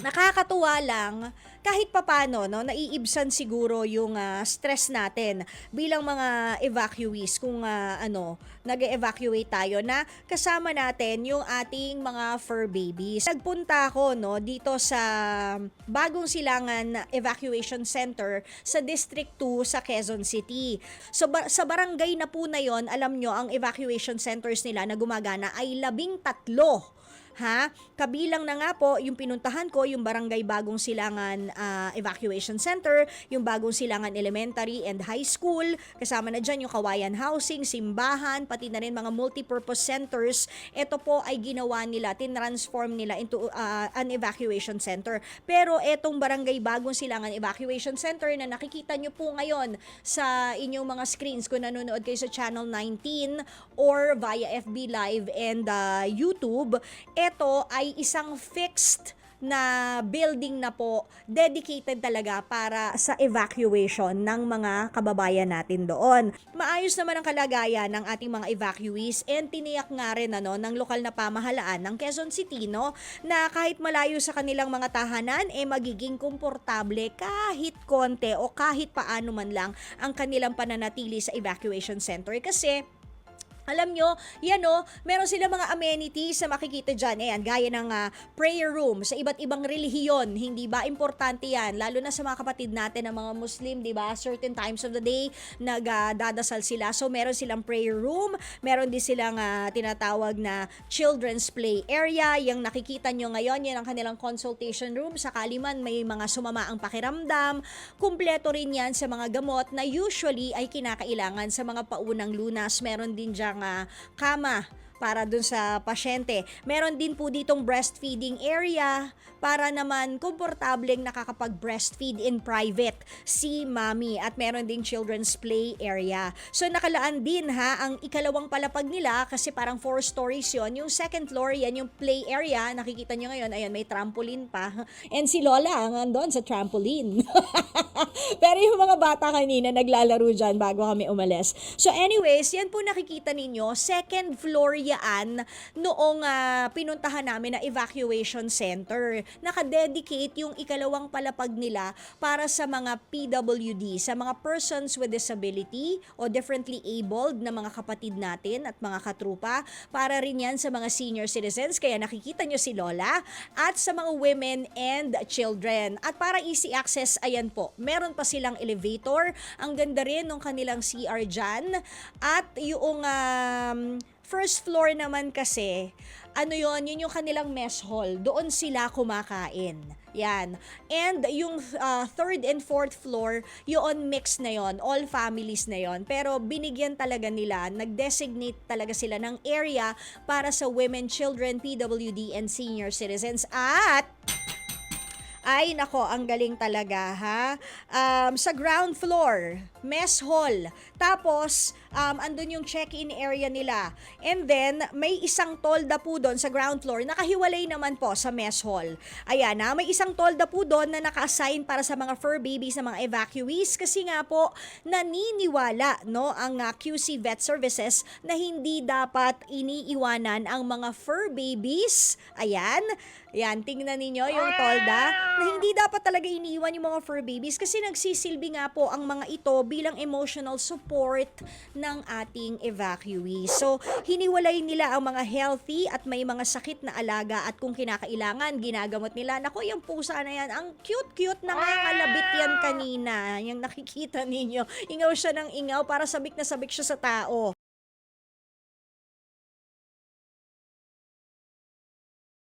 nakakatuwa lang kahit papano, no, naiibsan siguro yung stress natin bilang mga evacuees kung nag-evacuate tayo na kasama natin yung ating mga fur babies. Nagpunta ako, no, dito sa Bagong Silangan Evacuation Center sa District 2 sa Quezon City. So sa barangay na po na yon, alam nyo, ang evacuation centers nila na gumagana ay 13. Kabilang na nga po yung pinuntahan ko, yung Barangay Bagong Silangan Evacuation Center, yung Bagong Silangan Elementary and High School, kasama na dyan yung Kawayan Housing, simbahan, pati na rin mga multipurpose centers. Ito po ay ginawa nila, tinransform nila into an evacuation center. Pero etong Barangay Bagong Silangan Evacuation Center na nakikita nyo po ngayon sa inyong mga screens kung nanonood kayo sa Channel 19 or via FB Live and YouTube, ito ay isang fixed na building na po, dedicated talaga para sa evacuation ng mga kababayan natin doon. Maayos naman ang kalagayan ng ating mga evacuees, and tiniyak nga rin ng lokal na pamahalaan ng Quezon City, no, na kahit malayo sa kanilang mga tahanan, magiging komportable kahit konti o kahit paano man lang ang kanilang pananatili sa evacuation center. Kasi alam nyo, meron sila mga amenities na makikita dyan. Ayan, gaya ng prayer room sa iba't ibang relihiyon. Hindi ba? Importante yan. Lalo na sa mga kapatid natin ng mga Muslim, di ba? Certain times of the day, nagdadasal sila. So, meron silang prayer room. Meron din silang tinatawag na children's play area. Yung nakikita nyo ngayon, yan ang kanilang consultation room. Sakali man may mga sumama ang pakiramdam. Kumpleto rin yan sa mga gamot na usually ay kinakailangan sa mga paunang lunas. Meron din dyan kama para dun sa pasyente. Meron din po ditong breastfeeding area para naman komportableng nakakapag-breastfeed in private si mommy. At meron ding children's play area. So nakalaan din ang ikalawang palapag nila kasi parang 4 stories yon. Yung second floor, yan yung play area. Nakikita nyo ngayon, ayan, may trampoline pa. And si Lola andon sa trampoline. Pero yung mga bata kanina naglalaro dyan bago kami umalis. So anyways, yan po nakikita ninyo, second floor yan noong pinuntahan namin na evacuation center. Nakadedicate yung ikalawang palapag nila para sa mga PWD, sa mga persons with disability o differently abled na mga kapatid natin at mga katrupa. Para rin yan sa mga senior citizens, kaya nakikita nyo si Lola, at sa mga women and children. At para easy access, ayan po, meron pa silang elevator. Ang ganda rin ng kanilang CR dyan. At yung first floor naman kasi, yun yung kanilang mess hall. Doon sila kumakain. Yan. And yung third and fourth floor, yun mix na yon, all families na yon. Pero binigyan talaga nila, nag-designate talaga sila ng area para sa women, children, PWD, and senior citizens. At ay nako, ang galing talaga sa ground floor, mess hall. Tapos, andun yung check-in area nila. And then, may isang tolda po doon sa ground floor. Nakahiwalay naman po sa mess hall. Ayan may isang tolda po doon na naka-assign para sa mga fur babies na mga evacuees. Kasi nga po, naniniwala ang QC Vet Services na hindi dapat iniiwanan ang mga fur babies. Ayan, tingnan ninyo yung tolda na hindi dapat talaga iniiwan yung mga fur babies kasi nagsisilbi nga po ang mga ito bilang emotional support ng ating evacuees. So, hiniwalay nila ang mga healthy at may mga sakit na alaga, at kung kinakailangan, ginagamot nila. Naku, yung pusa na yan, ang cute-cute na nangangalabit yan kanina. Yung nakikita ninyo, ingaw siya ng ingaw para sabik na sabik siya sa tao.